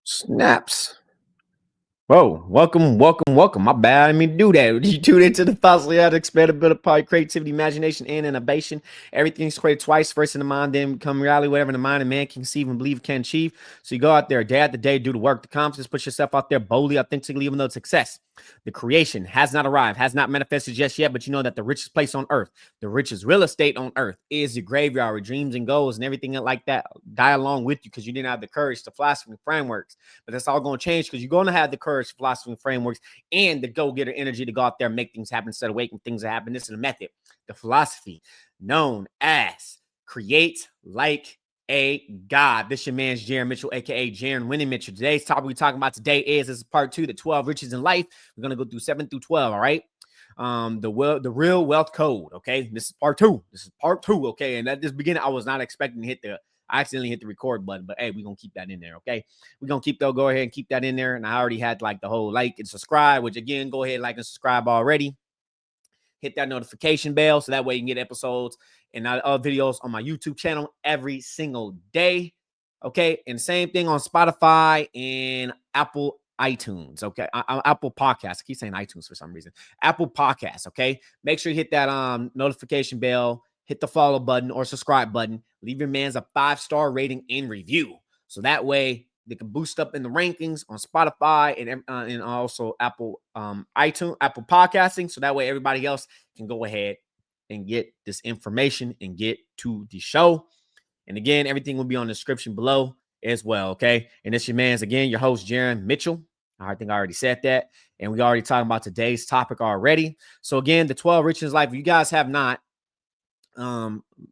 Snaps. Whoa, welcome. My bad. I didn't mean to do that. You tuned into the Fossil Out Expandability Part, creativity, imagination, and innovation. Everything's created twice, first in the mind, then become reality, whatever the mind and man can conceive and believe can achieve. So you go out there day after day, do the work, the confidence, put yourself out there boldly, authentically, even though it's success. The creation has not arrived, has not manifested just yet, but you know that the richest place on earth, the richest real estate on earth is your graveyard where dreams and goals and everything like that die along with you because you didn't have the courage to philosophy and frameworks. But that's all going to change because you're going to have the courage, philosophy, and frameworks, and the go-getter energy to go out there and make things happen instead of waiting things to happen. This is a method, the philosophy known as create like a God. This your man's Jaron Mitchell, aka Jaron Winnie Mitchell. Today's topic we're talking about today is this is part 2, the 12 riches in life. We're gonna go through 7 through 12. All right. The real wealth code. Okay, this is part 2. Okay, and at this beginning, I was not expecting to hit I accidentally hit the record button, but hey, we're gonna keep that in there. Okay, we're gonna go ahead and keep that in there. And I already had like the whole like and subscribe, which again, go ahead, like and subscribe already. Hit that notification bell so that way you can get episodes and other videos on my YouTube channel every single day. Okay, and same thing on Spotify and Apple iTunes. Okay, Apple Podcasts. I keep saying iTunes for some reason. Apple Podcasts. Okay, make sure you hit that notification bell, hit the follow button or subscribe button. Leave your man's a 5-star rating and review so that way they can boost up in the rankings on Spotify and also Apple iTunes, Apple Podcasting. So that way everybody else can go ahead and get this information and get to the show. And again, everything will be on the description below as well. Okay. And it's your man's again, your host, Jaron Mitchell. I think I already said that. And we already talking about today's topic already. So again, the 12 riches life. If you guys have not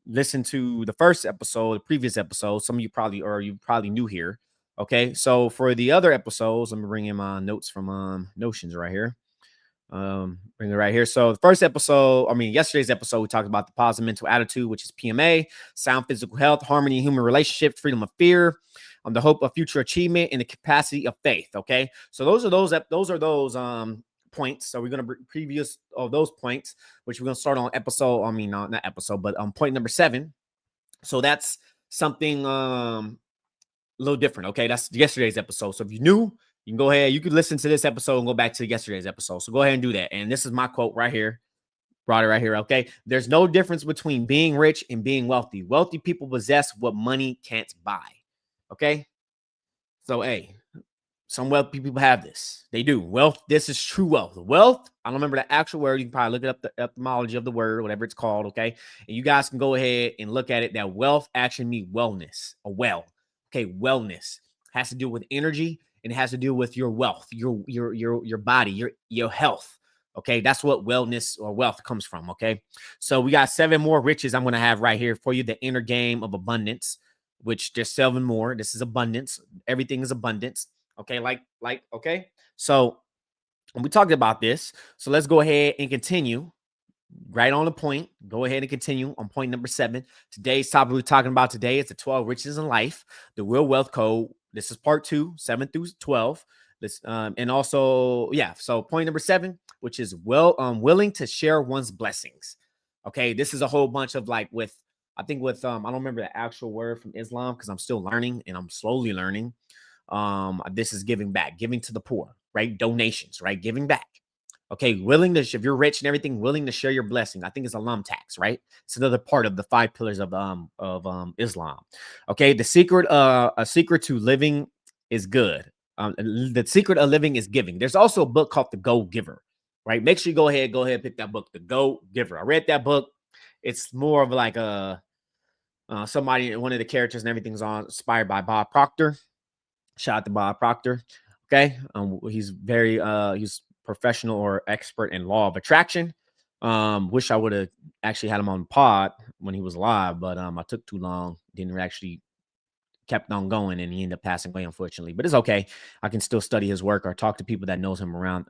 listen to the first episode, the previous episode, some of you probably new here. Okay, so for the other episodes, let me bring in my notes from Notions right here. Bring it right here. So the first episode, yesterday's episode, we talked about the positive mental attitude, which is PMA, sound physical health, harmony in human relationships, freedom of fear, the hope of future achievement, and the capacity of faith. Okay, so those are those points. So we're going to previous of those points, which we're going to start on episode. Not episode, but point number 7. So that's something a little different. Okay, that's yesterday's episode. So if you're new, you can go ahead. You can listen to this episode and go back to yesterday's episode. So go ahead and do that. And this is my quote right here. Brought it right here. Okay, there's no difference between being rich and being wealthy. Wealthy people possess what money can't buy. Okay, so hey. Some wealthy people have this. They do. Wealth, this is true wealth. Wealth, I don't remember the actual word. You can probably look it up, the etymology of the word, whatever it's called, okay? And you guys can go ahead and look at it. That wealth actually means wellness, a well. Okay, wellness has to do with energy and it has to do with your wealth, your body, your health. Okay, that's what wellness or wealth comes from, okay? So we got 7 more riches I'm going to have right here for you. The inner game of abundance, which there's 7 more. This is abundance. Everything is abundance. Okay, okay. So we talked about this. So let's go ahead and continue right on the point. Go ahead and continue on point number 7. Today's topic we're talking about today is the 12 riches in life, the real wealth code. This is part 2, 7 through 12. This and also, yeah. So point number 7, which is willing to share one's blessings. Okay, this is a whole bunch of I don't remember the actual word from Islam because I'm still learning and I'm slowly learning. This is giving back, giving to the poor, right? Donations, right? Giving back. Okay, willing to, if you're rich and everything, willing to share your blessing. I think it's a lump tax, right? It's another part of the 5 pillars of Islam. Okay, a secret to living is good. The secret of living is giving. There's also a book called The Go Giver, right? Make sure you go ahead, pick that book, The Go Giver. I read that book. It's more of like somebody, one of the characters and everything's inspired by Bob Proctor. Shout out to Bob Proctor. Okay. He's very he's professional or expert in law of attraction. Wish I would have actually had him on the pod when he was alive, but I took too long, didn't actually kept on going, and he ended up passing away, unfortunately. But it's okay. I can still study his work or talk to people that knows him around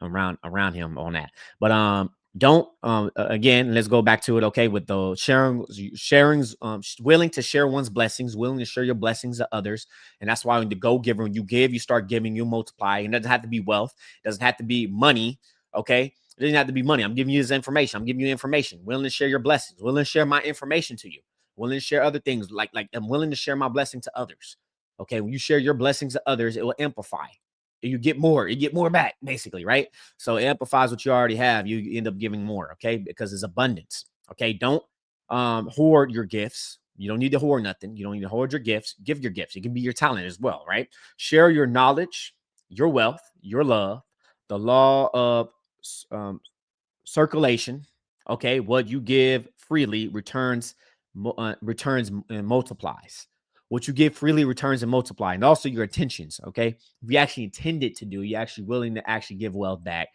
him on that. But don't again, let's go back to it. Okay, with the sharing's willing to share one's blessings, willing to share your blessings to others. And that's why when the go giver, when you give, you start giving, you multiply. And it doesn't have to be wealth, it doesn't have to be money. Okay, it doesn't have to be money. I'm giving you this information. I'm giving you information. Willing to share your blessings, willing to share my information to you, willing to share other things, like I'm willing to share my blessing to others. Okay, when you share your blessings to others, it will amplify. You get more back, basically, right? So it amplifies what you already have. You end up giving more, okay? Because it's abundance. Okay. Don't hoard your gifts. You don't need to hoard nothing. You don't need to hoard your gifts. Give your gifts. It can be your talent as well, right? Share your knowledge, your wealth, your love, the law of um, circulation. Okay, what you give freely returns and multiplies. What you give freely returns and multiply, and also your intentions. Okay, if you actually intended to do, you're actually willing to actually give wealth back,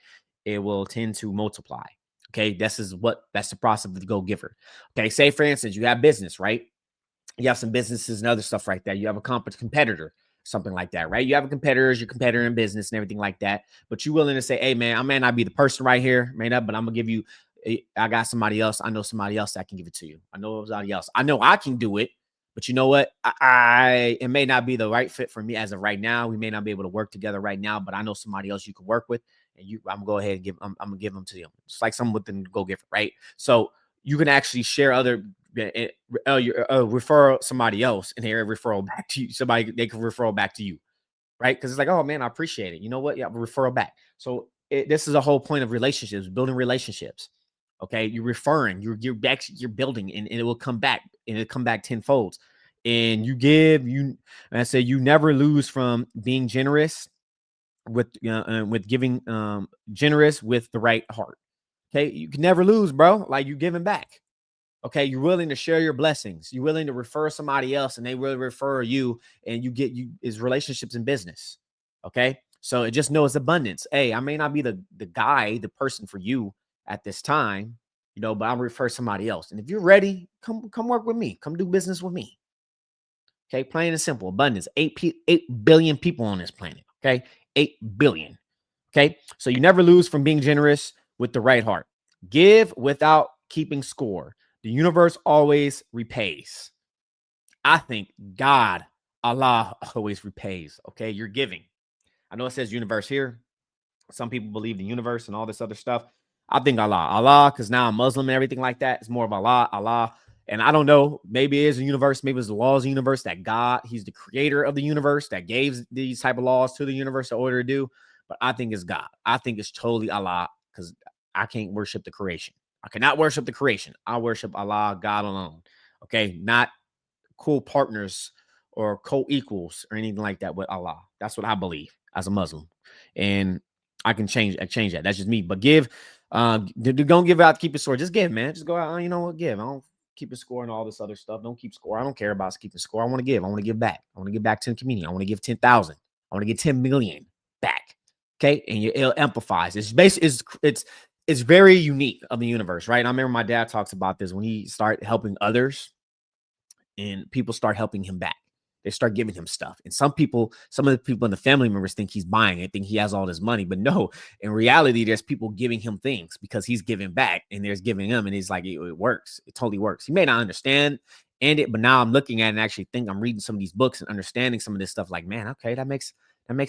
it will tend to multiply. Okay, that's the process of the go giver. Okay, say for instance, you have business, right? You have some businesses and other stuff like that. You have a competitor, something like that, right? You have a competitor as your competitor in business and everything like that. But you're willing to say, hey, man, I may not be the person right here, made up, but I'm going to give you, I got somebody else. I know somebody else that can give it to you. I know somebody else. I know I can do it. But you know what? It may not be the right fit for me as of right now. We may not be able to work together right now, but I know somebody else you can work with, and I'm gonna go ahead and I'm gonna give them to you. It's like someone with the go giver, right? So you can actually share other refer somebody else and hear a referral back to you. Somebody they can referral back to you, right? Because it's like, oh man, I appreciate it. You know what? Yeah, referral back. So this is a whole point of relationships, building relationships. Okay, you're referring, you're back, you're building, and it will come back, and it'll come back tenfold. And you give, and I say you never lose from being generous with giving, generous with the right heart. Okay, you can never lose, bro. Like you giving back. Okay, you're willing to share your blessings. You're willing to refer somebody else, and they will refer you, and you get you is relationships in business. Okay, so it just knows abundance. Hey, I may not be the person for you at this time, but I'll refer somebody else. And if you're ready, come work with me. Come do business with me. Okay, plain and simple. Abundance. 8 billion people on this planet. Okay, 8 billion. Okay, so you never lose from being generous with the right heart. Give without keeping score. The universe always repays. I think God, Allah always repays. Okay, you're giving. I know it says universe here. Some people believe the universe and all this other stuff. I think Allah, because now I'm Muslim and everything like that. It's more of Allah. And I don't know, maybe it is a universe, maybe it's the laws of the universe that God, he's the creator of the universe that gave these type of laws to the universe in order to do. But I think it's God. I think it's totally Allah because I can't worship the creation. I cannot worship the creation. I worship Allah, God alone. Okay, not co-partners or co-equals or anything like that with Allah. That's what I believe as a Muslim. And I can change that. That's just me. But give, don't give out, keep it score. Just give, man. Just go out, you know what, give. I don't keep a score and all this other stuff. Don't keep score. I don't care about keeping score. I want to give. I want to give back. I want to give back to the community. I want to give 10,000. I want to get 10 million back. Okay. And it amplifies. It's basically, it's very unique of the universe, right? And I remember my dad talks about this when he started helping others and people start helping him back. They start giving him stuff. And some of the people in the family members think he's buying it, think he has all this money. But no, in reality, there's people giving him things because he's giving back and there's giving him. And he's like, it works. It totally works. He may not understand but now I'm looking at it and actually think I'm reading some of these books and understanding some of this stuff like, man, okay, that makes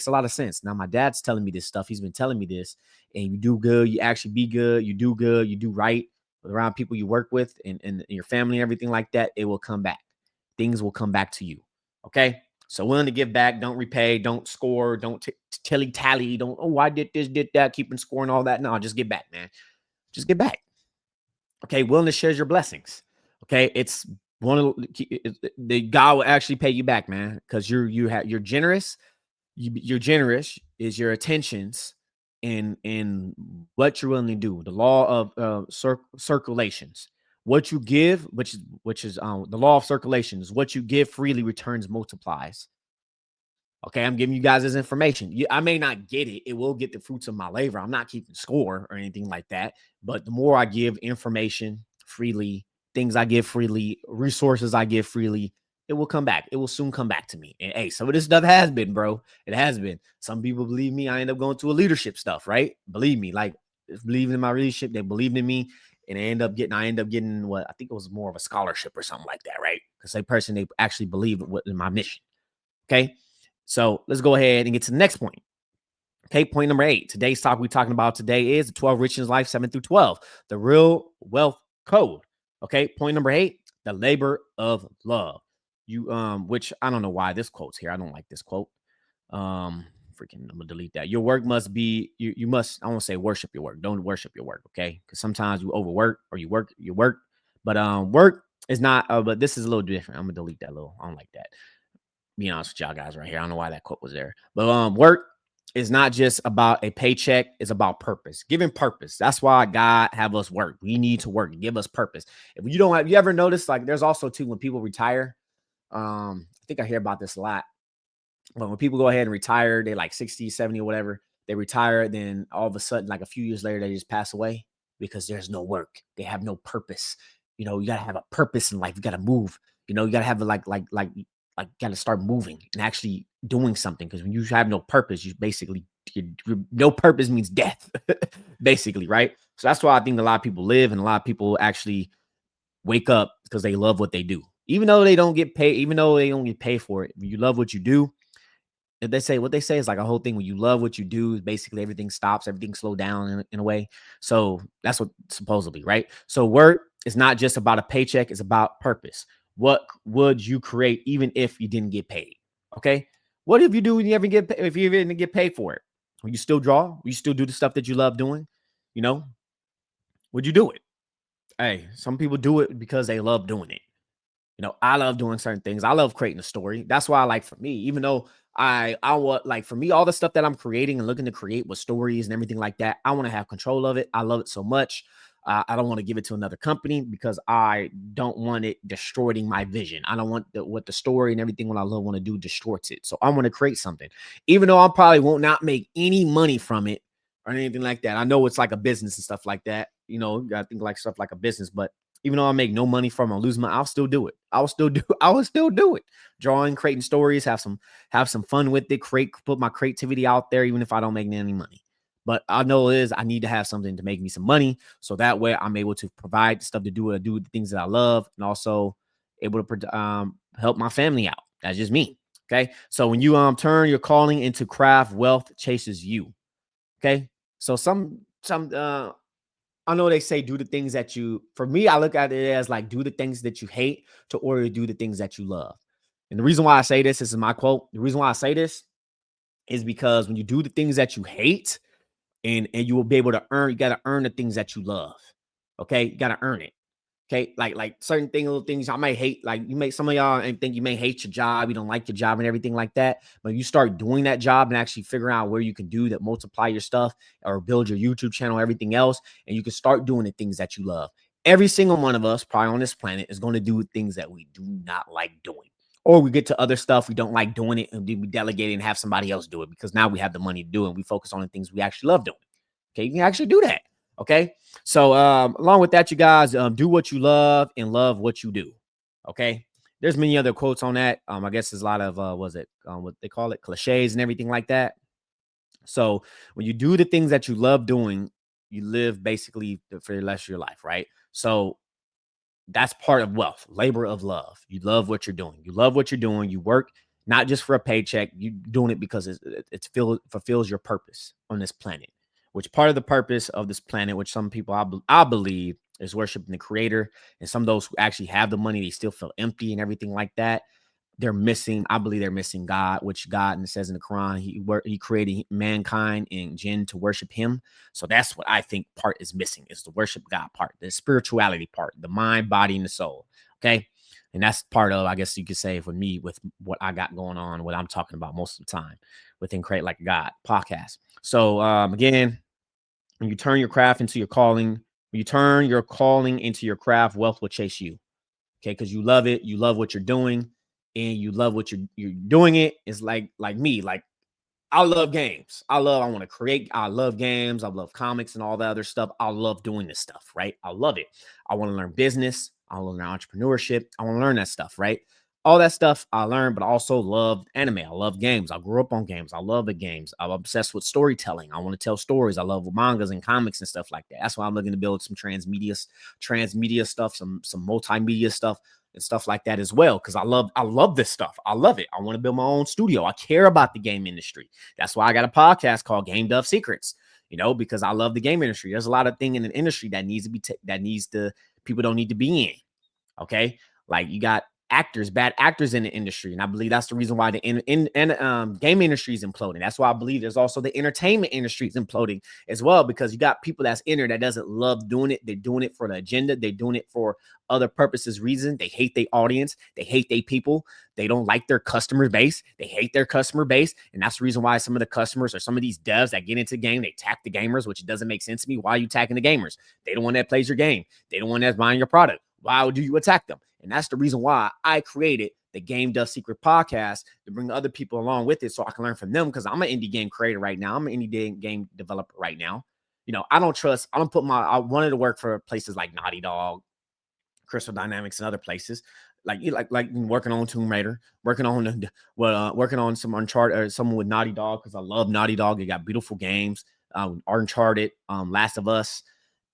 a lot of sense. Now my dad's telling me this stuff. He's been telling me this, and you do good. You actually be good. You do good. You do right around people you work with and your family and everything like that. It will come back. Things will come back to you. Okay. So willing to give back, don't repay, don't score, don't tally, don't, oh, I did this, did that, keeping score and all that. No, just get back, man. Just get back. Okay. Willing to share your blessings. Okay. It's one of the God will actually pay you back, man, because you're generous. You're generous is your attentions in what you're willing to do. The law of circulations. What you give, which is the law of circulations. What you give freely returns multiplies. Okay, I'm giving you guys this information. I may not get it. It will get the fruits of my labor. I'm not keeping score or anything like that. But the more I give information freely, things I give freely, resources I give freely, it will come back. It will soon come back to me. And hey, some of this stuff has been, bro. It has been. Some people believe me. I end up going to a leadership stuff, right? Believe me, like believing in my leadership, they believed in me. And I end up getting what I think it was more of a scholarship or something like that, right? Because they actually believed in my mission. Okay. So let's go ahead and get to the next point. Okay, point number 8. Today's topic we're talking about today is the 12 Richness Life 7 through 12, the real wealth code. Okay, point number 8, the labor of love. which I don't know why this quote's here. I don't like this quote. Freaking, I'm gonna delete that. Your work must be you must, I won't say worship your work. Don't worship your work, okay? Because sometimes you overwork or you work, but work is not. But this is a little different. I'm gonna delete that little. I don't like that. Be honest with y'all guys right here. I don't know why that quote was there, but work is not just about a paycheck. It's about purpose, giving purpose. That's why God have us work. We need to work, give us purpose. If you don't have, you ever notice like there's also too when people retire. I think I hear about this a lot. But when people go ahead and retire, they like 60, 70 or whatever, they retire, then all of a sudden, like a few years later, they just pass away because there's no work. They have no purpose. You gotta have a purpose in life. You gotta move. You gotta have a gotta start moving and actually doing something. Because when you have no purpose, you basically no purpose means death, basically, right? So that's why I think a lot of people live and a lot of people actually wake up because they love what they do. Even though they don't get paid, even though they don't get paid for it, you love what you do. If they say what they say is like a whole thing when you love what you do, basically everything stops, everything slow down in a way. So that's what supposedly, right? So work is not just about a paycheck, it's about purpose. What would you create even if you didn't get paid? Okay. What if you do when you ever get if you didn't get paid for it? Will you still draw? Will you still do the stuff that you love doing? You know, would you do it? Hey, some people do it because they love doing it. I love doing certain things. I love creating a story. That's why I like for me, even though I want like for me, all the stuff that I'm creating and looking to create with stories and everything like that, I want to have control of it. I love it so much. I don't want to give it to another company because I don't want it destroying my vision. I don't want what the story and everything what I love want to do distorts it. So I want to create something, even though I probably won't not make any money from it or anything like that. I know it's like a business and stuff like that. I think like stuff like a business, but even though I make no money from it, lose money, I'll still do it. I will still do it. Drawing, creating stories, have some fun with it, put my creativity out there, even if I don't make any money. But I know I need to have something to make me some money. So that way I'm able to provide stuff to do the things that I love and also able to help my family out. That's just me. Okay. So when you turn your calling into craft, wealth chases you. Okay. So some I know they say do the things that for me, I look at it as like do the things that you hate to order to do the things that you love. And the reason why I say this is my quote. The reason why I say this is because when you do the things that you hate and you will be able to you got to earn the things that you love. Okay. You got to earn it. Okay, like certain things, little things I might hate. Like you may some of y'all and think you may hate your job, you don't like your job and everything like that. But you start doing that job and actually figuring out where you can do that, multiply your stuff or build your YouTube channel, everything else, and you can start doing the things that you love. Every single one of us, probably on this planet, is going to do things that we do not like doing. Or we get to other stuff we don't like doing it, and we delegate it and have somebody else do it because now we have the money to do it. And we focus on the things we actually love doing. Okay, you can actually do that. Okay. So along with that, you guys do what you love and love what you do. Okay. There's many other quotes on that. I guess there's a lot of what they call it, cliches and everything like that. So when you do the things that you love doing, you live basically for the rest of your life, right? So that's part of wealth, labor of love. You love what you're doing. You love what you're doing. You work not just for a paycheck. You doing it because fulfills your purpose on this planet. Which part of the purpose of this planet, which some people I believe is worshiping the Creator, and some of those who actually have the money, they still feel empty and everything like that. I believe they're missing God, which God says in the Quran, he created mankind and jinn to worship him. So that's what I think part is missing is the worship God part, the spirituality part, the mind, body, and the soul. Okay. And that's part of, I guess you could say for me with what I got going on, what I'm talking about most of the time within Create Like God podcast. So again, when you turn your craft into your calling, when you turn your calling into your craft, wealth will chase you. Okay, because you love it, you love what you're doing, and you love what you're doing it. It's like me, like I love games. I want to create. I love games. I love comics and all that other stuff. I love doing this stuff, right? I love it. I want to learn business. I want to learn entrepreneurship. I want to learn that stuff, right? All that stuff I learned, but I also love anime. I love games. I grew up on games. I love the games. I'm obsessed with storytelling. I want to tell stories. I love mangas and comics and stuff like that. That's why I'm looking to build some transmedia stuff, some multimedia stuff and stuff like that as well. Cause I love this stuff. I love it. I want to build my own studio. I care about the game industry. That's why I got a podcast called Game Dev Secrets, because I love the game industry. There's a lot of things in the industry that needs to be, people don't need to be in. Okay. Like you got bad actors in the industry. And I believe that's the reason why the game industry is imploding. That's why I believe there's also the entertainment industry is imploding as well, because you got people that's in there that doesn't love doing it. They're doing it for the agenda. They're doing it for other purposes, reasons. They hate their audience. They hate their people. They don't like their customer base. They hate their customer base. And that's the reason why some of the customers or some of these devs that get into the game, they attack the gamers, which doesn't make sense to me. Why are you attacking the gamers? They the one that plays your game. They the one that's buying your product. Why do you attack them? And that's the reason why I created the Game Does Secret podcast, to bring other people along with it so I can learn from them, because I'm an indie game creator right now. I'm an indie game developer right now. I don't I wanted to work for places like Naughty Dog, Crystal Dynamics, and other places. Like working on Tomb Raider, working on some Uncharted, or someone with Naughty Dog, because I love Naughty Dog. They got beautiful games, Uncharted, Last of Us,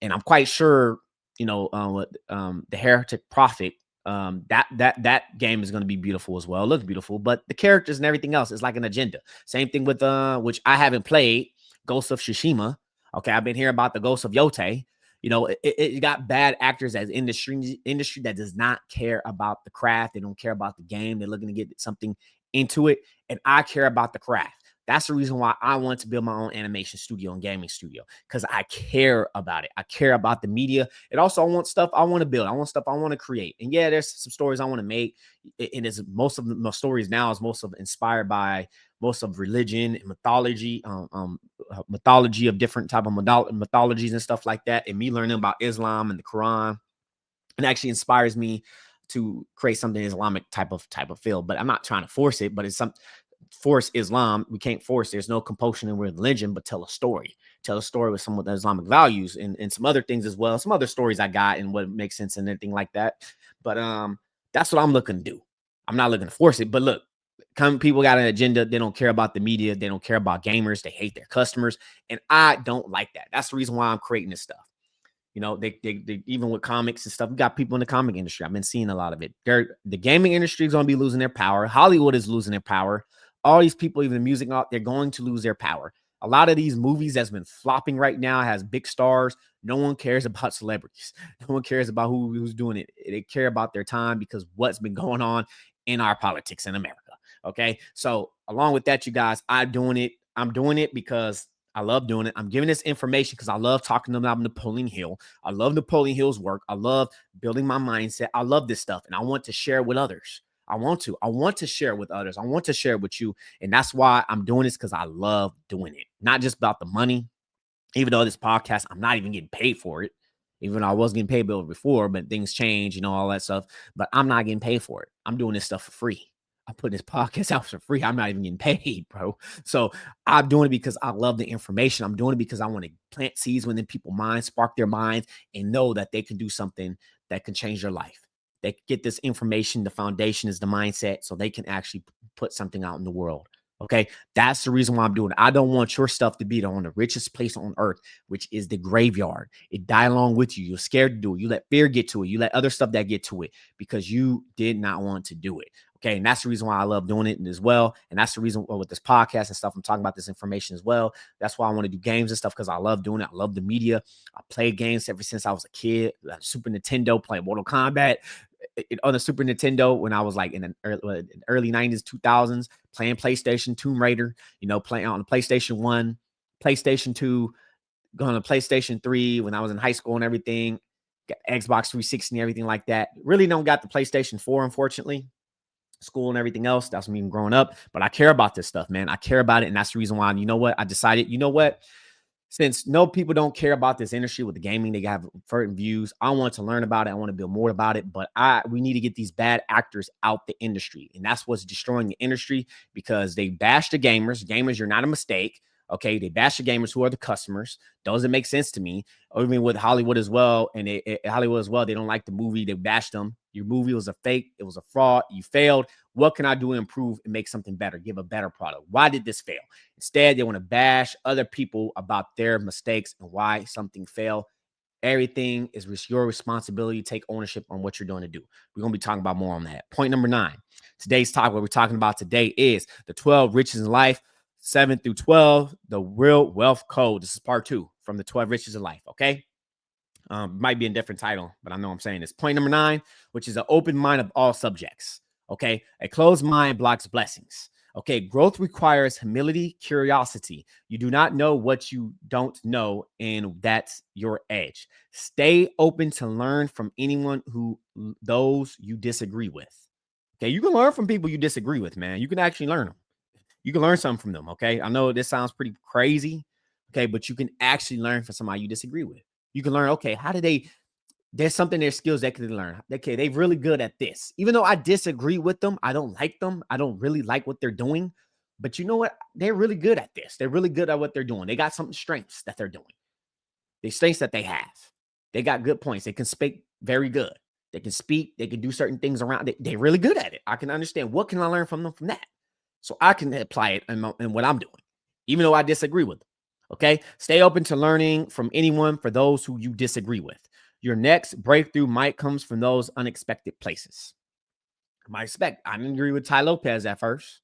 and I'm quite sure the Heretic Prophet, that game is going to be beautiful as well. It looks beautiful, but the characters and everything else is like an agenda. Same thing with which I haven't played, Ghost of Tsushima. Okay, I've been hearing about the Ghost of Yote. It got bad actors as industry that does not care about the craft. They don't care about the game. They're looking to get something into it. And I care about the craft. That's the reason why I want to build my own animation studio and gaming studio, because I care about it. I care about the media. And also, I want stuff I want to build. I want stuff I want to create. And yeah, there's some stories I want to make. It is most of my stories now is most of inspired by most of religion and mythology of different type of mythologies and stuff like that. And me learning about Islam and the Quran, it actually inspires me to create something Islamic type of feel. But I'm not trying to force it, but it's some force Islam. We can't force. There's no compulsion in religion, but tell a story. Tell a story with some of the Islamic values and some other things as well. Some other stories I got and what makes sense and anything like that. But that's what I'm looking to do. I'm not looking to force it. But look, people got an agenda. They don't care about the media. They don't care about gamers. They hate their customers. And I don't like that. That's the reason why I'm creating this stuff. They even with comics and stuff, we got people in the comic industry. I've been seeing a lot of it. The gaming industry is going to be losing their power. Hollywood is losing their power. All these people, even the music, they're going to lose their power. A lot of these movies that's been flopping right now has big stars. No one cares about celebrities. No one cares about who's doing it. They care about their time because what's been going on in our politics in America. Okay. So along with that, you guys, I'm doing it because I love doing it. I'm giving this information because I love talking to them about Napoleon Hill. I love Napoleon Hill's work. I love building my mindset. I love this stuff, and I want to share it with others. I want to share it with others. I want to share it with you. And that's why I'm doing this, because I love doing it. Not just about the money. Even though this podcast, I'm not even getting paid for it. Even though I was getting paid before, but things change, all that stuff. But I'm not getting paid for it. I'm doing this stuff for free. I put this podcast out for free. I'm not even getting paid, bro. So I'm doing it because I love the information. I'm doing it because I want to plant seeds within people's minds, spark their minds, and know that they can do something that can change their life. They get this information. The foundation is the mindset, so they can actually put something out in the world. Okay, that's the reason why I'm doing it. I don't want your stuff to be on the richest place on earth, which is the graveyard. It died along with you. You're scared to do it. You let fear get to it. You let other stuff that get to it because you did not want to do it. Okay, and that's the reason why I love doing it as well. And that's the reason with this podcast and stuff, I'm talking about this information as well. That's why I want to do games and stuff, because I love doing it. I love the media. I played games ever since I was a kid. Super Nintendo, playing Mortal Kombat on the Super Nintendo when I was like in the early 90s, 2000s, playing PlayStation, Tomb Raider, playing on the PlayStation 1, PlayStation 2, going to PlayStation 3 when I was in high school and everything, got Xbox 360 and everything like that. Really don't got the PlayStation 4, unfortunately. School and everything else. That's me growing up. But I care about this stuff, man. I care about it. And that's the reason why, I decided, since no people don't care about this industry with the gaming, they have certain views. I want to learn about it. I want to build more about it, but we need to get these bad actors out the industry. And that's what's destroying the industry, because they bash the gamers. Gamers, you're not a mistake. Okay. They bash the gamers, who are the customers. Doesn't make sense to me. Or even with Hollywood as well. And Hollywood as well, they don't like the movie. They bashed them. Your movie was a fake. It was a fraud. You failed. What can I do to improve and make something better? Give a better product. Why did this fail? Instead, they want to bash other people about their mistakes and why something failed. Everything is your responsibility. Take ownership on what you're doing to do. We're going to be talking about more on that. Point number 9. Today's topic, what we're talking about today, is the 12 riches in life, 7 through 12, the real wealth code. This is part 2 from the 12 riches of life. Okay. Might be a different title, but I know I'm saying this. Point number 9, which is an open mind of all subjects. Okay. A closed mind blocks blessings. Okay. Growth requires humility, curiosity. You do not know what you don't know, and that's your edge. Stay open to learn from anyone who those you disagree with. Okay. You can learn from people you disagree with, man. You can actually learn them. You can learn something from them. Okay. I know this sounds pretty crazy. Okay. But you can actually learn from somebody you disagree with. You can learn, okay, how do they, there's something, their skills that can learn. Okay, they're really good at this. Even though I disagree with them, I don't like them. I don't really like what they're doing. But you know what? They're really good at this. They're really good at what they're doing. They got some strengths that they're doing. The strengths that they have. They got good points. They can speak very good. They can speak. They can do certain things around. They're really good at it. I can understand. What can I learn from them from that? So I can apply it in what I'm doing, even though I disagree with them. Okay. Stay open to learning from anyone for those who you disagree with. Your next breakthrough might come from those unexpected places. I didn't agree with Ty Lopez at first.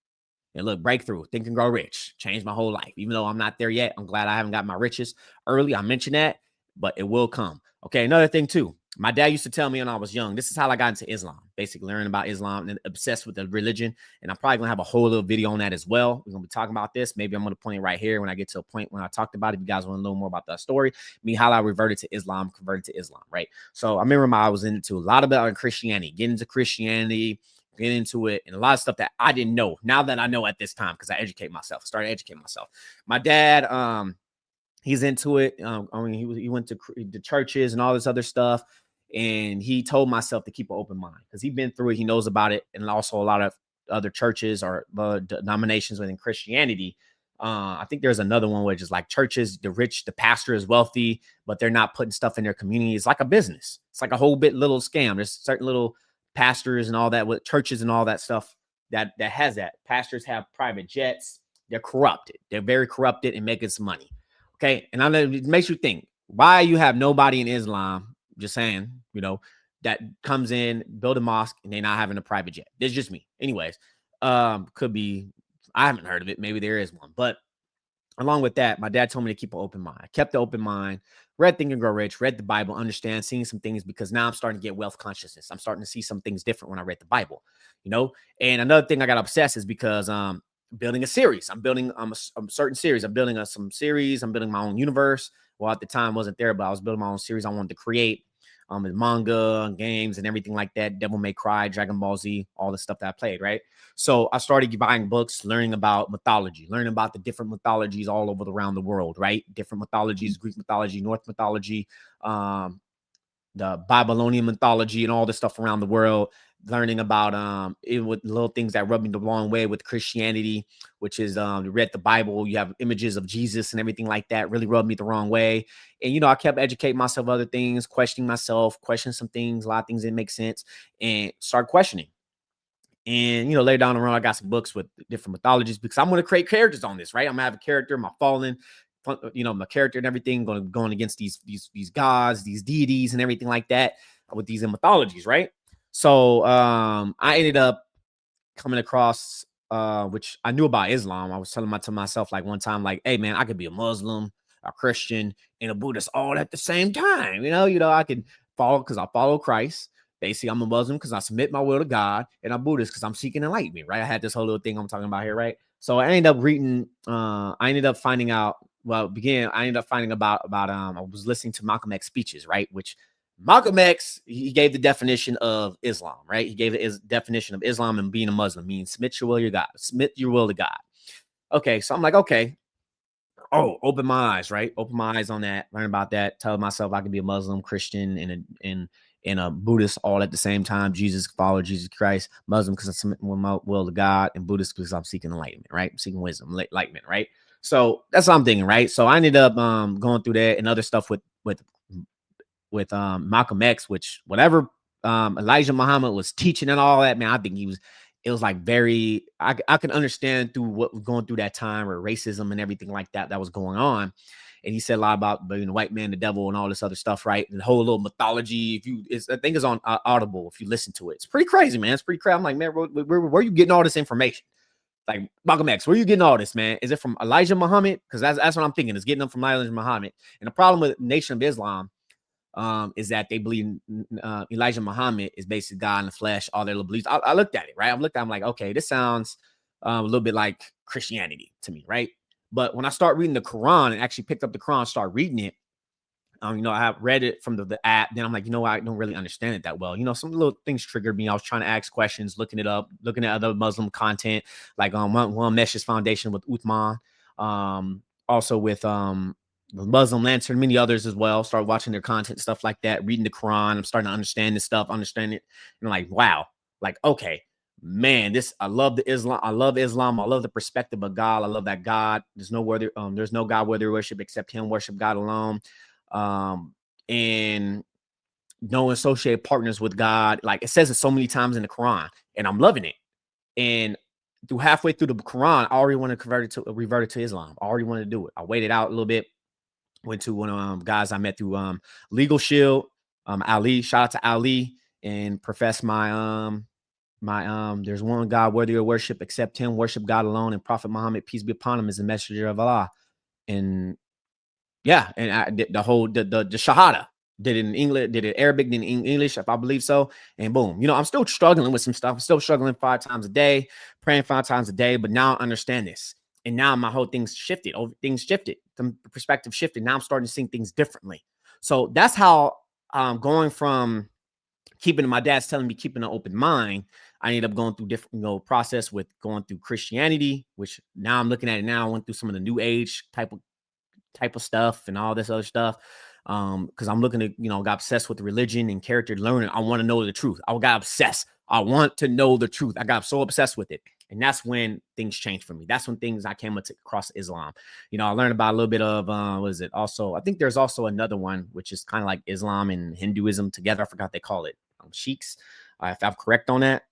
And look, breakthrough, think and grow rich, changed my whole life. Even though I'm not there yet, I'm glad I haven't got my riches early. I mentioned that, but it will come. Okay, another thing too. My dad used to tell me when I was young, this is how I got into Islam, basically learning about Islam and obsessed with the religion. And I'm probably going to have a whole little video on that as well. We're going to be talking about this. Maybe I'm going to point it right here when I get to a point when I talked about it. If you guys want to know more about that story, me, how I reverted to Islam, converted to Islam, right? So I remember I was into a lot of it on Christianity, getting into Christianity, get into it, and a lot of stuff that I didn't know. Now that I know at this time, because I started educating myself. My dad, he's into it. I mean, he went to the churches and all this other stuff, and he told myself to keep an open mind because he's been through it. He knows about it, and also a lot of other churches or denominations within Christianity. I think there's another one which is like churches, the rich, the pastor is wealthy, but they're not putting stuff in their community. It's like a business. It's like a whole bit little scam. There's certain little pastors and all that with churches and all that stuff that has that. Pastors have private jets. They're corrupted. They're very corrupted and making some money. Okay. And I know it makes you think why you have nobody in Islam, just saying, that comes in, build a mosque, and they're not having a private jet. It's just me. Anyways, could be, I haven't heard of it. Maybe there is one. But along with that, my dad told me to keep an open mind. I kept the open mind, read Think and Grow Rich, read the Bible, understand, seeing some things because now I'm starting to get wealth consciousness. I'm starting to see some things different when I read the Bible, And another thing I got obsessed is because building a series. I'm building a certain series. I'm building some series. I'm building my own universe. Well, at the time wasn't there, but I was building my own series I wanted to create. Manga and games and everything like that. Devil May Cry, Dragon Ball Z, all the stuff that I played, right? So I started buying books, learning about mythology, learning about the different mythologies all over around the world, right? Different mythologies, Greek mythology, North mythology, the Babylonian mythology and all this stuff around the world, learning about it with little things that rubbed me the wrong way with Christianity, which is you read the Bible, you have images of Jesus and everything like that, really rubbed me the wrong way. And I kept educating myself other things, questioning myself, questioning some things, a lot of things didn't make sense, and start questioning. And later down the road, I got some books with different mythologies because I'm going to create characters on this, right? I'm gonna have a character, my fallen, my character and everything, going against these gods, these deities, and everything like that with these mythologies, right? So I ended up coming across which I knew about Islam. I was telling myself like one time, like, hey man, I could be a Muslim, a Christian, and a Buddhist all at the same time. I could follow because I follow Christ. Basically, I'm a Muslim because I submit my will to God, and I'm Buddhist because I'm seeking enlightenment, right? I had this whole little thing I'm talking about here, right? So I ended up reading, I ended up finding out, I ended up finding about I was listening to Malcolm X speeches, right? Which Malcolm X, he gave the definition of Islam, right? He gave his definition of Islam and being a Muslim means submit your will to God, submit your will to God. Okay, so I'm like, okay, open my eyes, right? Open my eyes on that, learn about that, tell myself I can be a Muslim, Christian, and a Buddhist all at the same time. Jesus, follow Jesus Christ, Muslim because I submit my will to God, and Buddhist because I'm seeking enlightenment, right? I'm seeking wisdom, enlightenment, right? So that's what I'm thinking, right? So I ended up going through that and other stuff with Malcolm X, which whatever Elijah Muhammad was teaching and all that, man, I think it was like very, I can understand through what was going through that time or racism and everything like that was going on. And he said a lot about being the white man, the devil, and all this other stuff, right? And the whole little mythology. I think it's on Audible. If you listen to it, it's pretty crazy, man. It's pretty crazy. I'm like, man, where are you getting all this information? Like Malcolm X, where are you getting all this, man? Is it from Elijah Muhammad? Because that's what I'm thinking. Is getting them from Elijah Muhammad. And the problem with Nation of Islam, is that they believe Elijah Muhammad is basically God in the flesh, all their little beliefs. I looked at it, right? I'm like, okay, this sounds a little bit like Christianity to me, right? But when I start reading the Quran and actually picked up the Quran, start reading it, I have read it from the app. Then I'm like, I don't really understand it that well. Some little things triggered me. I was trying to ask questions, looking it up, looking at other Muslim content, like one Mesh's Foundation with Uthman, also with the Muslim Lantern, many others as well. Start watching their content, stuff like that, reading the Quran. I'm starting to understand this stuff, understand it, and I'm like, wow, like okay, man, I love the Islam. I love Islam. I love the perspective of God. I love that God. There's no God worthy of worship except Him. Worship God alone. And no associate partners with God. Like it says it so many times in the Quran, and I'm loving it. And halfway through the Quran, I already want to revert it to Islam. I already wanted to do it. I waited out a little bit. Went to one of guys I met through Legal Shield, Ali. Shout out to Ali, and profess my there's one God worthy of worship except Him. Worship God alone, and Prophet Muhammad, peace be upon him, is the messenger of Allah. And yeah, and I did the whole the Shahada. Did it in English, did it Arabic, did it in English, if I believe so. And boom, I'm still struggling with some stuff. I'm still struggling 5 times a day, praying 5 times a day, but now I understand this. And now my whole thing's shifted. Things shifted. The perspective shifted. Now I'm starting to see things differently. So that's how going from my dad's telling me keeping an open mind. I ended up going through different, process with going through Christianity, which now I'm looking at it now. I went through some of the new age type of stuff and all this other stuff. Because I'm looking to, got obsessed with religion and character learning. I want to know the truth. I got obsessed. I want to know the truth. I got so obsessed with it. And that's when things changed for me. That's when I came across Islam. I learned about a little bit of, what is it? Also, I think there's also another one, which is kind of like Islam and Hinduism together. I forgot they call it sheiks. If I'm correct on that.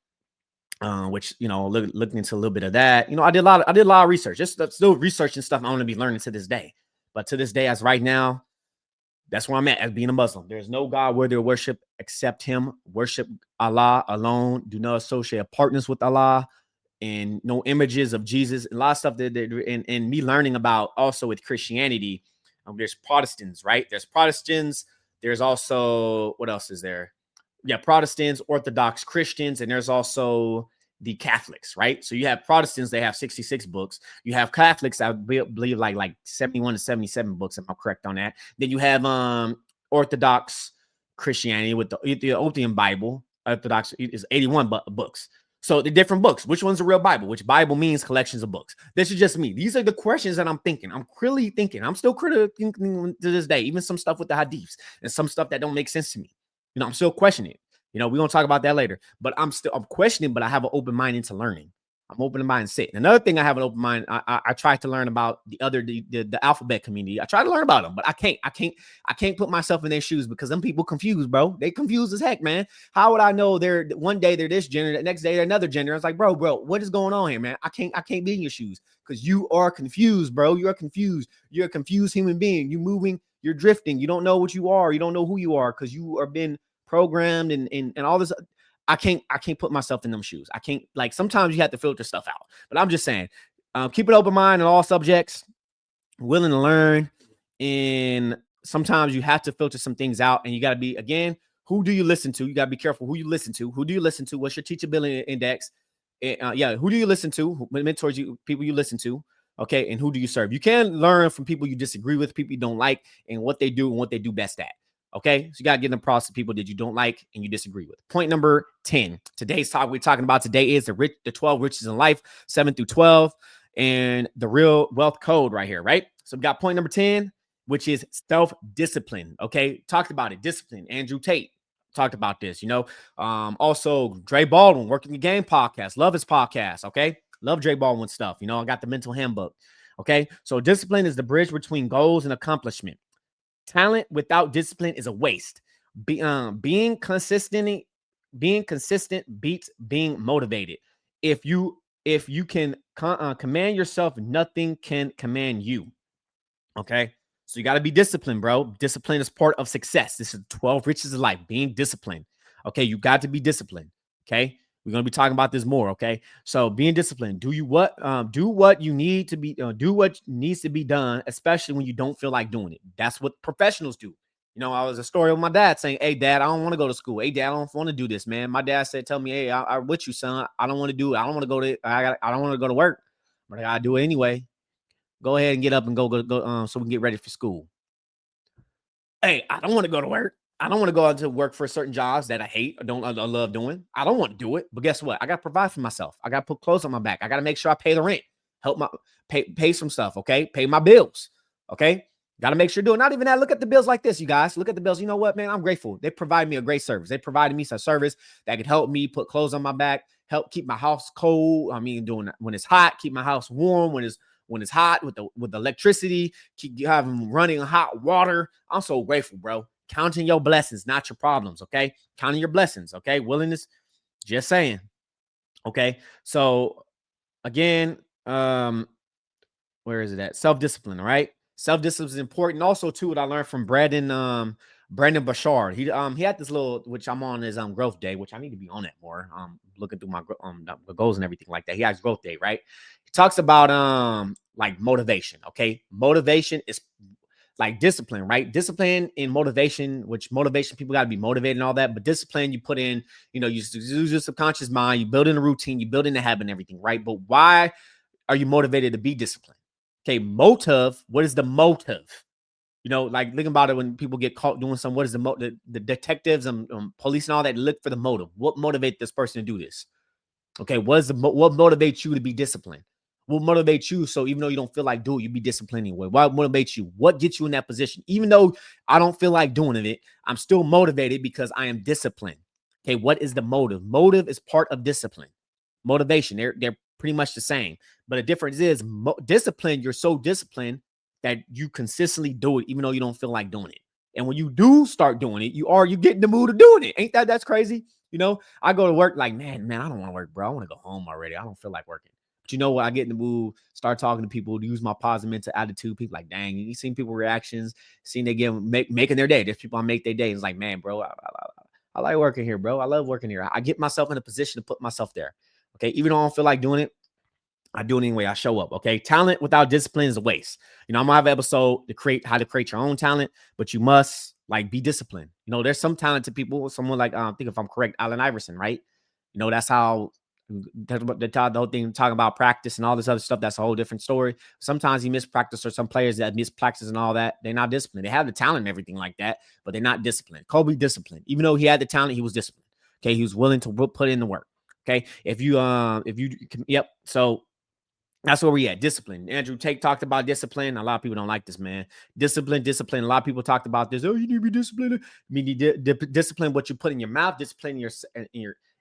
Which looking into a little bit of that. I did a lot of research. Just still researching stuff I want to be learning to this day. But to this day, as right now, that's where I'm at as being a Muslim. There's no God worthy of worship except Him. Worship Allah alone. Do not associate partners with Allah, and no images of Jesus. A lot of stuff and me learning about also with Christianity. There's Protestants, right? There's Protestants. There's also, what else is there? Yeah, Protestants, Orthodox Christians, and there's also the Catholics, right? So you have Protestants, they have 66 books. You have Catholics, I believe like 71 to 77 books, if I'm correct on that. Then you have Orthodox Christianity with the Ethiopian Bible. Orthodox is 81 books. So the different books, which one's the real Bible? Which Bible means collections of books? This is just me. These are the questions that I'm thinking. I'm really thinking. I'm still critical to this day, even some stuff with the hadiths and some stuff that don't make sense to me. I'm still questioning it. We're going to talk about that later, but I'm questioning, but I have an open mind into learning. I'm open mind sit. Another thing, I have an open mind. I try to learn about the alphabet community. I try to learn about them, but I can't put myself in their shoes because them people confused, bro. They confused as heck, man. How would I know one day they're this gender, the next day they're another gender? I was like, bro, what is going on here, man? I can't be in your shoes because you are confused, bro. You're confused. You're a confused human being. You're moving, you're drifting. You don't know what you are. You don't know who you are because you are been programmed and all this. I can't put myself in them shoes. I can't, like, sometimes you have to filter stuff out, but I'm just saying, keep an open mind in all subjects, willing to learn. And sometimes you have to filter some things out, and you got to be, again, who do you listen to? You got to be careful who you listen to. Who do you listen to? What's your teachability index? Who do you listen to? Mentors you, people you listen to. Okay. And who do you serve? You can learn from people you disagree with, people you don't like, and what they do and what they do best at. Okay, so you got to get in the process of people that you don't like and you disagree with. Point number 10. Today's talk we're talking about today is the 12 riches in life, 7 through 12, and the real wealth code right here, right? So we got point number 10, which is self-discipline. Okay, talked about it. Discipline. Andrew Tate talked about this. Also Dre Baldwin, Working the Game podcast. Love his podcast. Okay, love Dre Baldwin stuff. I got the mental handbook. Okay, so discipline is the bridge between goals and accomplishment. Talent without discipline is a waste. Being consistent beats being motivated. If you can command yourself, nothing can command you. Okay, so you got to be disciplined, bro. Discipline is part of success. This is 12 riches of life. Being disciplined. Okay, you got to be disciplined. Okay, we're gonna be talking about this more. Okay, so being disciplined. Do what you need to be. Do what needs to be done, especially when you don't feel like doing it. That's what professionals do. You know, I was a story with my dad saying, "Hey, dad, I don't want to go to school. Hey, dad, I don't want to do this, man." My dad said, "Tell me, hey, I'm with you, son. I don't want to do it. I don't want to go to. I don't want to go to work, but I gotta do it anyway. Go ahead and get up and go. So we can get ready for school." Hey, I don't want to go to work. I don't want to go out to work for certain jobs that I hate or don't I love doing. I don't want to do it. But guess what? I got to provide for myself. I got to put clothes on my back. I got to make sure I pay the rent, help my pay some stuff. Okay, pay my bills. Okay, got to make sure do it. Not even that. Look at the bills like this, you guys. Look at the bills. You know what, man? I'm grateful. They provide me a great service. They provided me some service that could help me put clothes on my back, help keep my house cold. I mean, doing when it's hot, keep my house warm when it's hot with the electricity, keep having running hot water. I'm so grateful, bro. Counting your blessings, not your problems. Okay, counting your blessings. Okay, willingness. Just saying. Okay, so again, where is it at? Self-discipline, all right? Self-discipline is important. Also, too, what I learned from Brandon Bashard. He had this little, which I'm on his growth day, which I need to be on it more. Looking through my the goals and everything like that. He has growth day, right? He talks about like motivation. Okay. Motivation is like discipline, right? Discipline and motivation, which motivation people got to be motivated and all that, but discipline you put in, you know, you use your subconscious mind, you build in a routine, you build in a habit and everything, right? But why are you motivated to be disciplined? Okay, motive. What is the motive? You know, like think about it when people get caught doing something. What is the detectives and police and all that look for the motive? What motivates this person to do this? Okay, what motivates you to be disciplined? What motivates you so even though you don't feel like doing it, you be disciplined anyway? What motivates you? What gets you in that position? Even though I don't feel like doing it, I'm still motivated because I am disciplined. Okay, what is the motive? Motive is part of discipline. Motivation, they're pretty much the same, but the difference is discipline. You're so disciplined that you consistently do it even though you don't feel like doing it. And when you do start doing it, you get in the mood of doing it. Ain't that's crazy? You know, I go to work like, man, I don't want to work, bro. I want to go home already. I don't feel like working. But you know what? I get in the mood, start talking to people, use my positive mental attitude. People like, dang, you seen people reactions, seeing they making their day. There's people I make their day. It's like, man, bro, I like working here, bro. I love working here. I get myself in a position to put myself there. Okay, even though I don't feel like doing it, I do it anyway. I show up. Okay. Talent without discipline is a waste. You know, I'm gonna have an episode to create how to create your own talent, but you must like be disciplined. You know, there's some talented people, someone like I think if I'm correct, Allen Iverson, right? You know, that's how the whole thing talking about practice and all this other stuff. That's a whole different story. Sometimes he mispractice, or some players that miss practice and all that. They're not disciplined. They have the talent and everything like that, but they're not disciplined. Kobe disciplined. Even though he had the talent, he was disciplined. Okay, he was willing to put in the work. Okay, yep. So that's where we at. Discipline. Andrew Tate talked about discipline. A lot of people don't like this, man. Discipline. A lot of people talked about this. Oh, you need to be disciplined. I mean, you discipline what you put in your mouth, discipline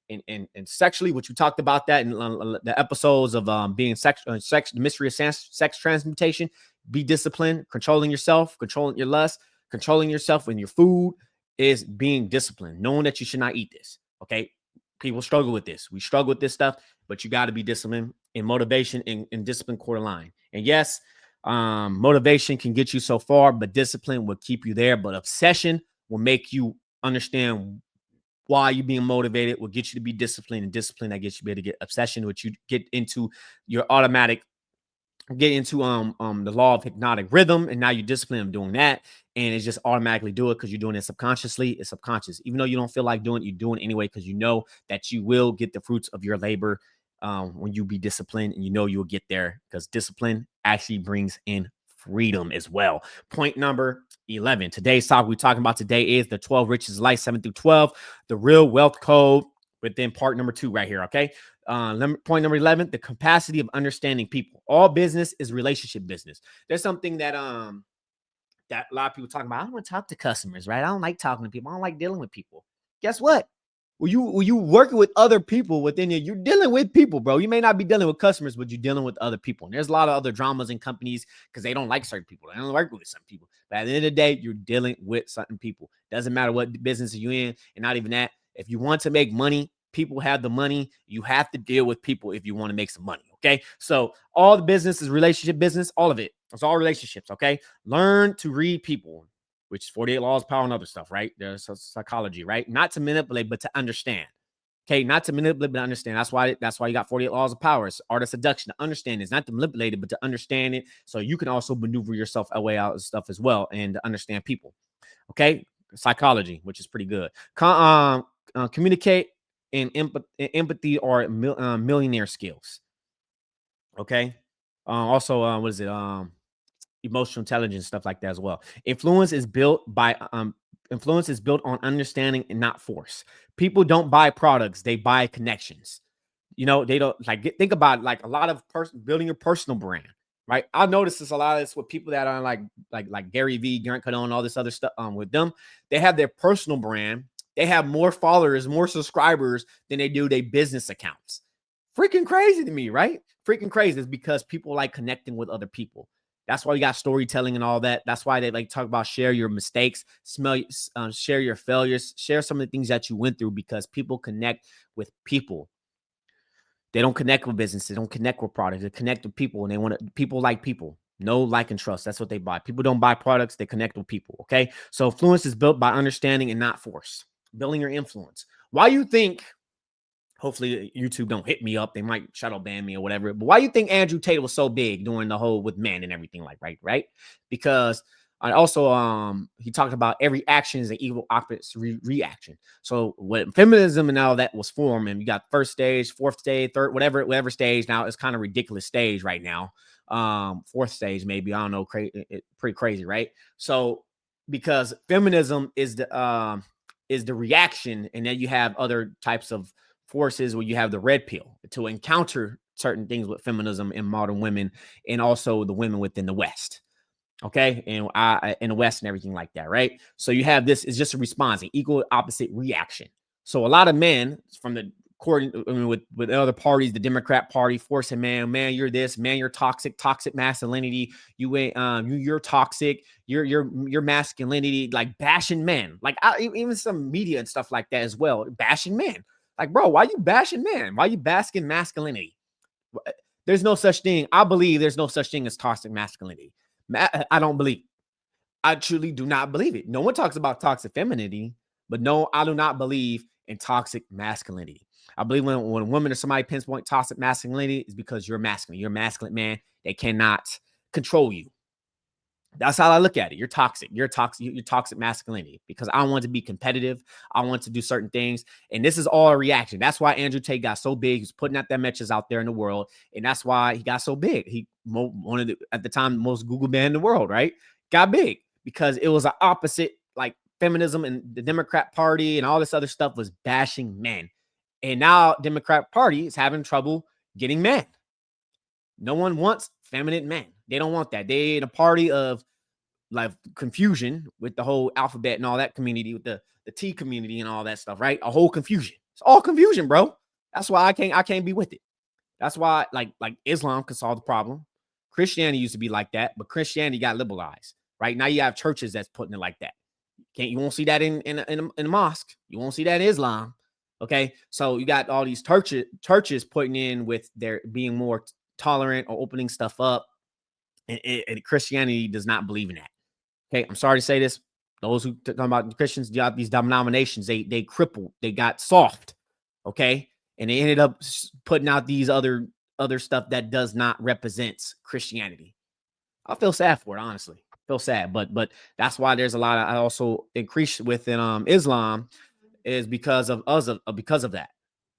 and sexually, what you talked about that in the episodes of being sex, the mystery of sex transmutation. Be disciplined, controlling yourself, controlling your lust, controlling yourself and your food is being disciplined, knowing that you should not eat this. Okay. People struggle with this. We struggle with this stuff, but you got to be disciplined in motivation and discipline quarter line. And yes, motivation can get you so far, but discipline will keep you there. But obsession will make you understand why you're being motivated, will get you to be disciplined, and discipline that gets you to get obsession, which you get into your automatic get into the law of hypnotic rhythm, and now you're disciplined of doing that, and it's just automatically do it because you're doing it subconsciously. It's subconscious, even though you don't feel like doing it, you're doing it anyway because you know that you will get the fruits of your labor when you be disciplined, and you know you will get there because discipline actually brings in freedom as well. Point number 11. Today's topic we're talking about today is the 12 riches of life, 7 through 12, the real wealth code. But then part number 2 right here. Okay. Point number 11, the capacity of understanding people. All business is relationship business. There's something that that a lot of people talking about. I don't want to talk to customers, right? I don't like talking to people. I don't like dealing with people. Guess what? When you working with other people within you, you're dealing with people, bro. You may not be dealing with customers, but you're dealing with other people. And there's a lot of other dramas in companies because they don't like certain people. They don't work with some people. But at the end of the day, you're dealing with certain people. Doesn't matter what business you're in, and not even that. If you want to make money, people have the money. You have to deal with people if you want to make some money. Okay. So all the business is relationship business, all of it. It's all relationships. Okay. Learn to read people, which is 48 laws of power and other stuff, right? There's psychology, right? Not to manipulate, but to understand. Okay, not to manipulate, but to understand. That's why you got 48 laws of power. It's art of seduction. To understand is not to manipulate it, but to understand it. So you can also maneuver yourself away out of stuff as well and to understand people. Okay, psychology, which is pretty good. Communicate and empathy or millionaire skills. Okay. Also, what is it? Emotional intelligence, stuff like that as well. Influence is built on understanding and not force. People don't buy products; they buy connections. They don't think about like a lot of building your personal brand, right? I notice this a lot of this with people that are like Gary V, Grant Cardone, all this other stuff. With them, they have their personal brand. They have more followers, more subscribers than they do their business accounts. Freaking crazy to me, right? Freaking crazy is because people like connecting with other people. That's why you got storytelling and all that. That's why they like talk about share your mistakes, share your failures, share some of the things that you went through because people connect with people. They don't connect with business. They don't connect with products. They connect with people, and they want to. People like people. Know, like, and trust. That's what they buy. People don't buy products. They connect with people. Okay. So influence is built by understanding and not force. Building your influence. Why you think hopefully YouTube don't hit me up. They might shadow ban me or whatever. But why do you think Andrew Tate was so big during the whole with men and everything right? Because I also he talked about every action is an equal opposite reaction. So when feminism and all that was formed, and you got first stage, fourth stage, third, whatever stage now, it's kind of ridiculous stage right now. Fourth stage, maybe, I don't know, pretty crazy, right? So because feminism is the reaction, and then you have other types of forces where you have the red pill to encounter certain things with feminism and modern women, and also the women within the West. Okay, and in the West and everything like that, right? So you have this is just a response, an equal opposite reaction. So a lot of men from the with other parties, the Democrat Party, forcing man, you're this, man, you're toxic masculinity. You're toxic, your masculinity, like bashing men, like even some media and stuff like that as well, bashing men. Like, bro, why you bashing men? Why you basking masculinity? There's no such thing. I believe there's no such thing as toxic masculinity. I don't believe. I truly do not believe it. No one talks about toxic femininity, but no, I do not believe in toxic masculinity. I believe when a woman or somebody pinpoint toxic masculinity is because you're masculine. You're a masculine man. They cannot control you. That's how I look at it. You're toxic. You're toxic. You're toxic masculinity because I want to be competitive. I want to do certain things. And this is all a reaction. That's why Andrew Tate got so big. He's putting out that messages out there in the world. And that's why he got so big. He one of the, at the time, most Google man in the world, right? Got big because it was an opposite, like feminism and the Democrat Party and all this other stuff was bashing men. And now Democrat Party is having trouble getting men. No one wants feminine men. They don't want that. They in a party of like confusion with the whole alphabet and all that community, with the T community and all that stuff, right? A whole confusion. It's all confusion, bro. That's why I can't be with it. That's why like Islam can solve the problem. Christianity used to be like that, but Christianity got liberalized, right? Now you have churches that's putting it like that. You won't see that in a mosque. You won't see that in Islam. Okay, so you got all these churches putting in with their being more tolerant or opening stuff up, and Christianity does not believe in that. Okay, I'm sorry to say this. Those who talk about Christians, these denominations, they crippled, they got soft. Okay, and they ended up putting out these other stuff that does not represent Christianity. I feel sad for it, honestly. I feel sad, but that's why there's a lot of I also increase within Islam is because of us because of that.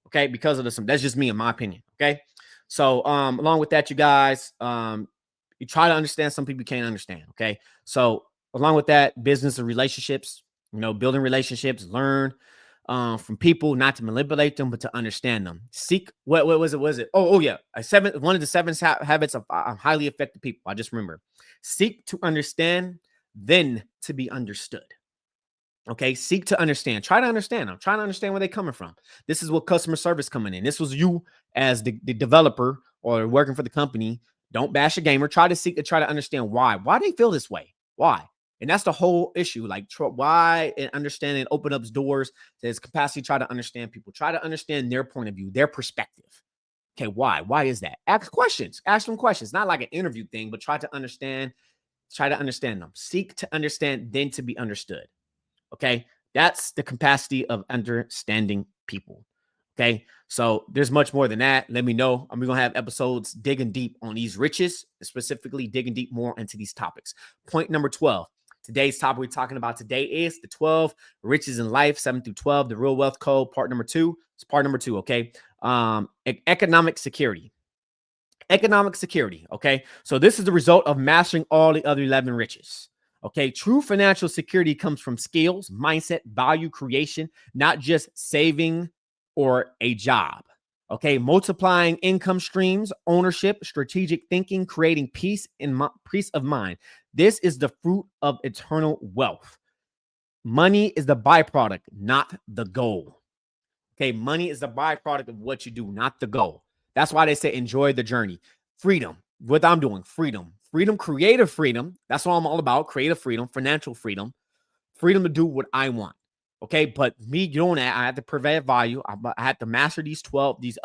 Okay, because of this. That's just me, in my opinion. Okay, so along with that, you guys, you try to understand. Some people can't understand. Okay, so along with that, business and relationships. Building relationships, learn from people, not to manipulate them, but to understand them. Seek what was it? Was it? Oh yeah, one of the seven habits of highly effective people. I just remember. Seek to understand, then to be understood. Okay, seek to understand. Try to understand them. Try to understand where they're coming from. This is what customer service coming in. This was you as the developer or working for the company. Don't bash a gamer. Try to understand why. Why they feel this way. Why? And that's the whole issue. Like why and understanding open up doors. There's capacity. Try to understand people. Try to understand their point of view, their perspective. Okay, why? Why is that? Ask questions. Ask them questions. Not like an interview thing, but try to understand. Try to understand them. Seek to understand, then to be understood. Okay. That's the capacity of understanding people. Okay. So there's much more than that. Let me know. I'm going to have episodes digging deep on these riches, specifically digging deep more into these topics. Point number 12. Today's topic we're talking about today is the 12 riches in life, 7 through 12, the real wealth code, part number 2. It's part number 2, okay? Economic security. Economic security, okay? So this is the result of mastering all the other 11 riches. Okay, true financial security comes from skills, mindset, value creation, not just saving or a job. Okay, multiplying income streams, ownership, strategic thinking, creating peace of mind. This is the fruit of eternal wealth. Money is the byproduct, not the goal. Okay, money is the byproduct of what you do, not the goal. That's why they say enjoy the journey. Freedom, what I'm doing, freedom, creative freedom. That's what I'm all about. Creative freedom, financial freedom, freedom to do what I want. Okay, but me doing that, I have to provide value. I have to master these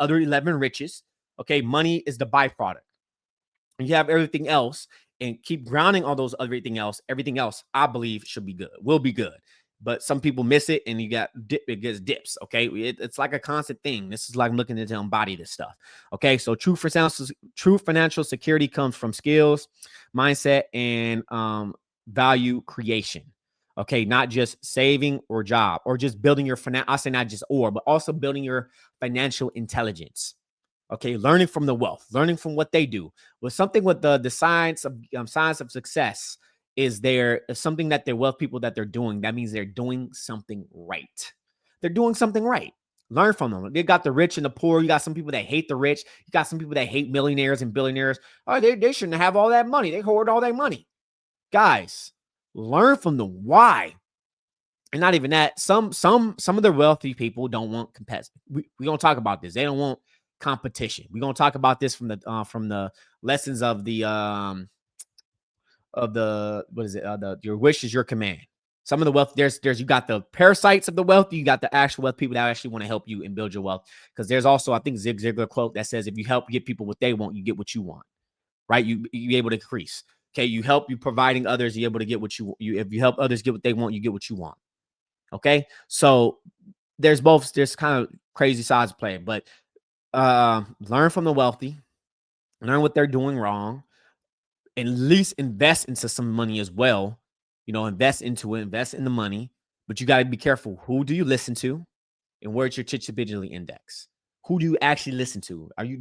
other 11 riches. Okay, money is the byproduct. And you have everything else and keep grounding all those everything else. Everything else, I believe, should be good, will be good. But some people miss it, and it gets dips. Okay, it's like a constant thing. This is like looking to embody this stuff. Okay, so true financial security comes from skills, mindset, and value creation. Okay, not just saving or job or just building your I say not just but also building your financial intelligence. Okay, learning from the wealth, learning from what they do. With something with the science of success is something that they're wealth people that they're doing. That means they're doing something right. They're doing something right. Learn from them. They got the rich and the poor. You got some people that hate the rich. You got some people that hate millionaires and billionaires. Oh, they shouldn't have all that money. They hoard all their money. Guys, learn from them. Why? And not even that. Some of the wealthy people don't want competition. We're gonna talk about this. They don't want competition. We're gonna talk about this from the lessons of the what is it? Your wish is your command. Some of the wealth, there's you got the parasites of the wealth, you got the actual wealth people that actually want to help you and build your wealth. Because there's also, I think, Zig Ziglar quote that says, if you help get people what they want, you get what you want. Right? You able to increase. Okay, you help you providing others, you're able to get what you if you help others get what they want, you get what you want. Okay, so there's kind of crazy sides of play, but learn from the wealthy, learn what they're doing wrong, and at least invest into some money as well. Invest into it, invest in the money, but you got to be careful. Who do you listen to, and where's your Chichibidgely index? Who do you actually listen to? Are you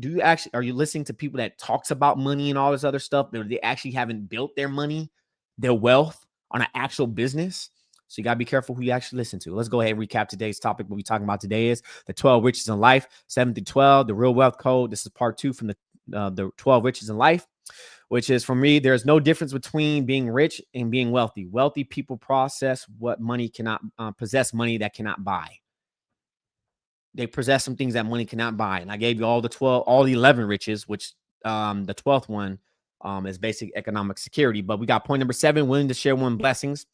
listening to people that talks about money and all this other stuff, but they actually haven't built their money, their wealth on an actual business? So you got to be careful who you actually listen to. Let's go ahead and recap today's topic. What we're talking about today is the 12 riches in life, 7 through 12, the real wealth code. This is part 2 from the 12 riches in life, which is, for me, there's no difference between being rich and being wealthy. Wealthy people possess money that cannot buy. They possess some things that money cannot buy. And I gave you all the 11 riches, which the 12th one is basic economic security. But we got point number 7, willing to share one blessings.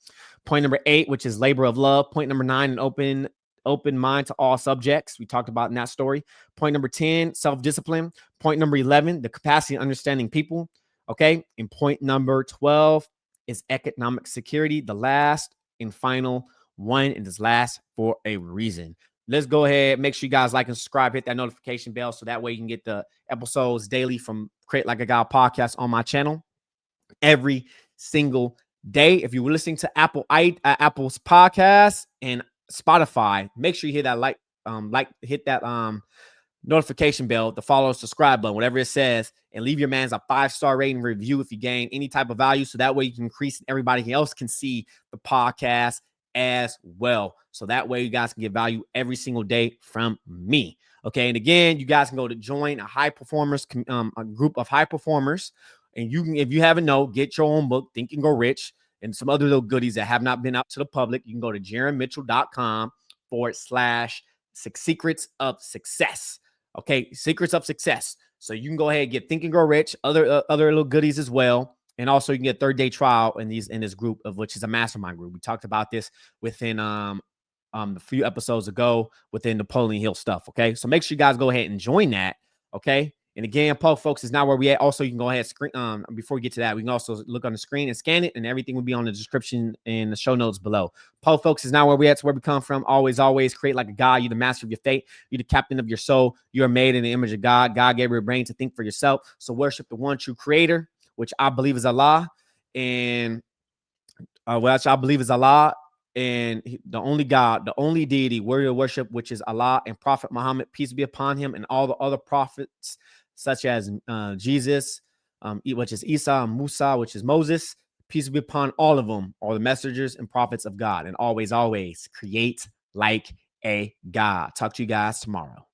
Point number 8, which is labor of love. Point number 9, an open mind to all subjects. We talked about in that story. Point number 10, self-discipline. Point number 11, the capacity of understanding people. Okay. And point number 12 is economic security. The last and final one, and this last for a reason. Let's go ahead. Make sure you guys like and subscribe. Hit that notification bell so that way you can get the episodes daily from Create Like a God podcast on my channel every single day. If you were listening to Apple's podcast and Spotify, make sure you hit that hit that notification bell, the follow, subscribe button, whatever it says, and leave your man's a 5-star rating review if you gain any type of value. So that way you can increase and everybody else can see the podcast as well. So that way you guys can get value every single day from me. Okay. And again, you guys can go to join a group of high performers. And you can, if you haven't get your own book, Think and Grow Rich, and some other little goodies that have not been out to the public. You can go to jaronmitchell.com/secrets of success. Okay. Secrets of success. So you can go ahead and get Think and Grow Rich, other little goodies as well. And also you can get 30-day trial in this group, of which is a mastermind group. We talked about this within a few episodes ago within Napoleon Hill stuff. Okay. So make sure you guys go ahead and join that. Okay. And again, folks, is not where we at. Also, you can go ahead and before we get to that, we can also look on the screen and scan it, and everything will be on the description and the show notes below. Folks, is not where we at. It's where we come from. Always create like a God. You're the master of your fate. You're the captain of your soul. You are made in the image of God. God gave you a brain to think for yourself. So worship the one true creator, which I believe is Allah. And which I believe is Allah, and the only God, the only deity worthy of worship, which is Allah, and Prophet Muhammad, peace be upon him, and all the other prophets, such as Jesus, which is Isa, and Musa, which is Moses. Peace be upon all of them, all the messengers and prophets of God. And always, always create like a God. Talk to you guys tomorrow.